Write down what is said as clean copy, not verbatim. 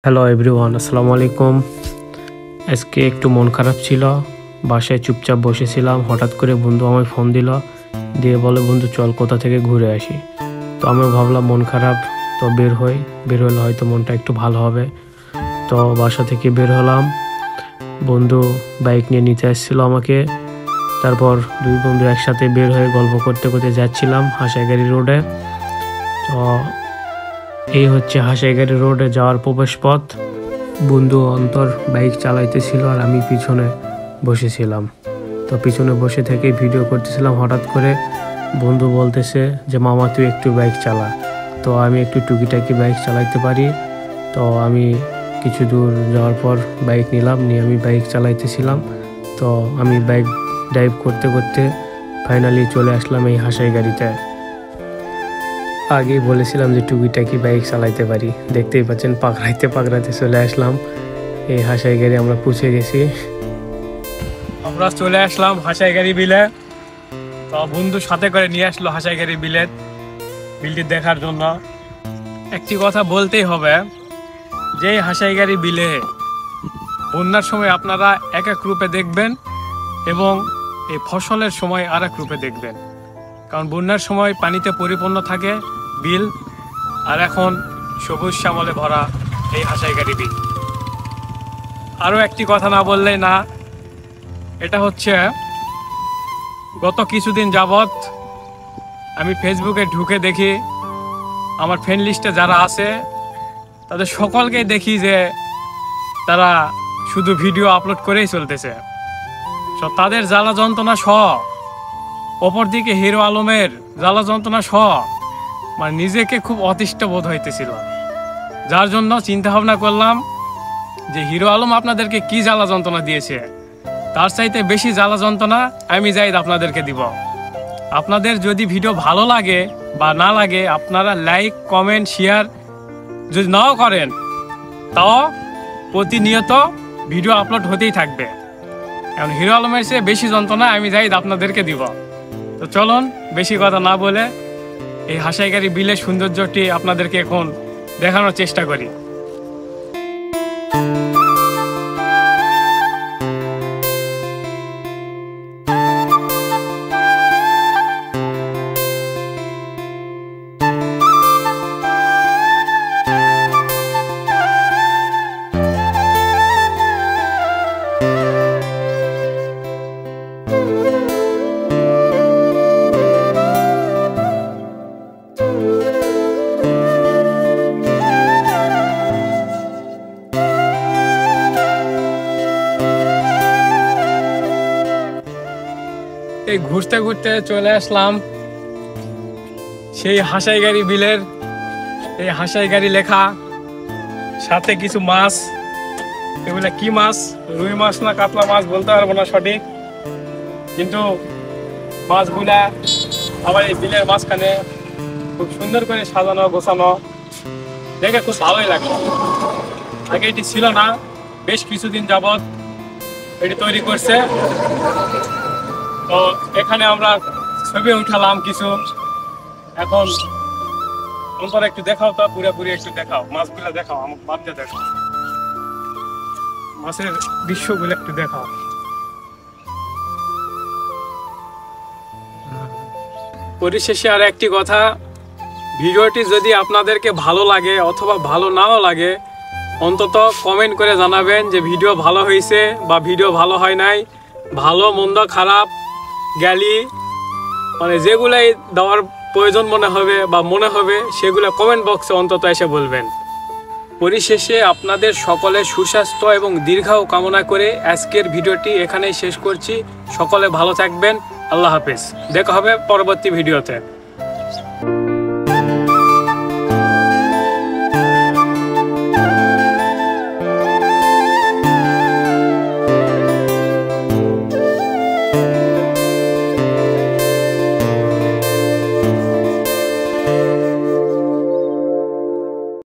Hello everyone, আসসালামু আলাইকুম। আজকে একটু মন খারাপ ছিল, বাসায় চুপচাপ বসেছিলাম। হঠাৎ করে বন্ধু আমায় ফোন দিল, দিয়ে বলে বন্ধু চল কোথা থেকে ঘুরে আসি। তো আমি ভাবলাম মন খারাপ, তো বের হলে হয়তো মনটা একটু ভালো হবে। তো বাসা থেকে বের হলাম, বন্ধু বাইক নিয়ে নিতে আসছিল আমাকে। তারপর দুই বন্ধু একসাথে বের হয়ে গল্প করতে করতে যাচ্ছিলাম হাসাইগাড়ি রোডে। তো এই হচ্ছে হাসাইগাড়ি রোডে যাওয়ার প্রবেশ পথ। বন্ধু অন্তর বাইক চালাইতেছিল আর আমি পিছনে বসেছিলাম। তো পিছনে বসে থেকে ভিডিও করতেছিলাম। হঠাৎ করে বন্ধু বলতেছে যে মামা তুই একটু বাইক চালা। তো আমি একটু টুকিটাকি বাইক চালাইতে পারি। তো আমি কিছু দূর যাওয়ার পর বাইক নিয়ে আমি বাইক চালাইতেছিলাম। তো আমি বাইক ড্রাইভ করতে করতে ফাইনালি চলে আসলাম এই হাসাইগাড়িতে। আগেই বলেছিলাম যে টুকিটাকি বাইক চালাইতে পারি, দেখতেই পাচ্ছেন পাকড়াইতে চলে আসলাম এই হাসাইগাড়ি। আমরা পৌঁছে গেছি, আমরা চলে আসলাম হাসাইগাড়ি বিলে। তো বন্ধু সাথে করে নিয়ে আসলো হাসাইগাড়ি বিলটি দেখার জন্য। একটি কথা বলতেই হবে যে হাসাইগাড়ি বিলে বন্যার সময় আপনারা এক এক রূপে দেখবেন এবং এই ফসলের সময় আর এক রূপে দেখবেন। কারণ বন্যার সময় পানিতে পরিপূর্ণ থাকে বিল, আর এখন সবুজ শ্যামলে ভরা এই হাসাইগাড়ি বিল। আরও একটি কথা না বললেই না, এটা হচ্ছে গত কিছুদিন যাবৎ আমি ফেসবুকে ঢুকে দেখি আমার ফ্রেন্ড লিস্টে যারা আছে তাদের সকলকেই দেখি যে তারা শুধু ভিডিও আপলোড করেই চলতেছে। তো তাদের জ্বালা যন্ত্রণা সহ, অপরদিকে হিরো আলমের জ্বালা যন্ত্রণা সহ মানে নিজেকে খুব অতিষ্ঠ বোধ হইতেছিল। যার জন্য চিন্তা ভাবনা করলাম যে হিরো আলম আপনাদেরকে কি জ্বালা যন্ত্রণা দিয়েছে, তার চাইতে বেশি জ্বালা যন্ত্রণা আমি জাহিদ আপনাদেরকে দিব। আপনাদের যদি ভিডিও ভালো লাগে বা না লাগে, আপনারা লাইক কমেন্ট শেয়ার যদি নাও করেন, তাও প্রতিনিয়ত ভিডিও আপলোড হতেই থাকবে। এখন হিরো আলমের চেয়ে বেশি যন্ত্রণা আমি জাহিদ আপনাদেরকে দিব। তো চলুন বেশি কথা না বলে এই হাসাইগাড়ি বিলের সৌন্দর্যটি আপনাদেরকে এখন দেখানোর চেষ্টা করি। এই ঘুরতে ঘুরতে চলে আসলাম সেই হাসাইগাড়ি বিলের। এই হাসাইগাড়ি লেখা, সাথে কিছু মাছ। এগুলা কি মাছ, রুই মাছ না কাতলা মাছ বলতে পারবো না সঠিক, কিন্তু মাছগুলা আবার এই বিলের মাঝখানে খুব সুন্দর করে সাজানো গোছানো, দেখে খুব ভালোই লাগলো। আগে এটি ছিল না, বেশ কিছুদিন যাবৎ এটি তৈরি করছে। তো এখানে আমরা ছবি উঠালাম কিছু। এখন তোমরা একটু দেখাও, তো পুরোপুরি একটু দেখাও, মাছগুলা দেখাও, আমাকে মাছটা দেখাও, মাছের দৃশ্যগুলো একটু দেখাও। পরিশেষে আর একটি কথা, ভিডিওটি যদি আপনাদেরকে ভালো লাগে অথবা ভালো নাও লাগে, অন্তত কমেন্ট করে জানাবেন যে ভিডিও ভালো হয়েছে বা ভিডিও ভালো হয় নাই। ভালো মন্দ খারাপ গালি মানে যেগুলাই দেওয়ার প্রয়োজন মনে হবে সেগুলো কমেন্ট বক্সে অন্তত এসে বলবেন। পরিশেষে আপনাদের সকলের সুস্বাস্থ্য এবং দীর্ঘায়ু কামনা করে আজকের ভিডিওটি এখানেই শেষ করছি। সকলে ভালো থাকবেন, আল্লাহ হাফেজ। দেখা হবে পরবর্তী ভিডিওতে।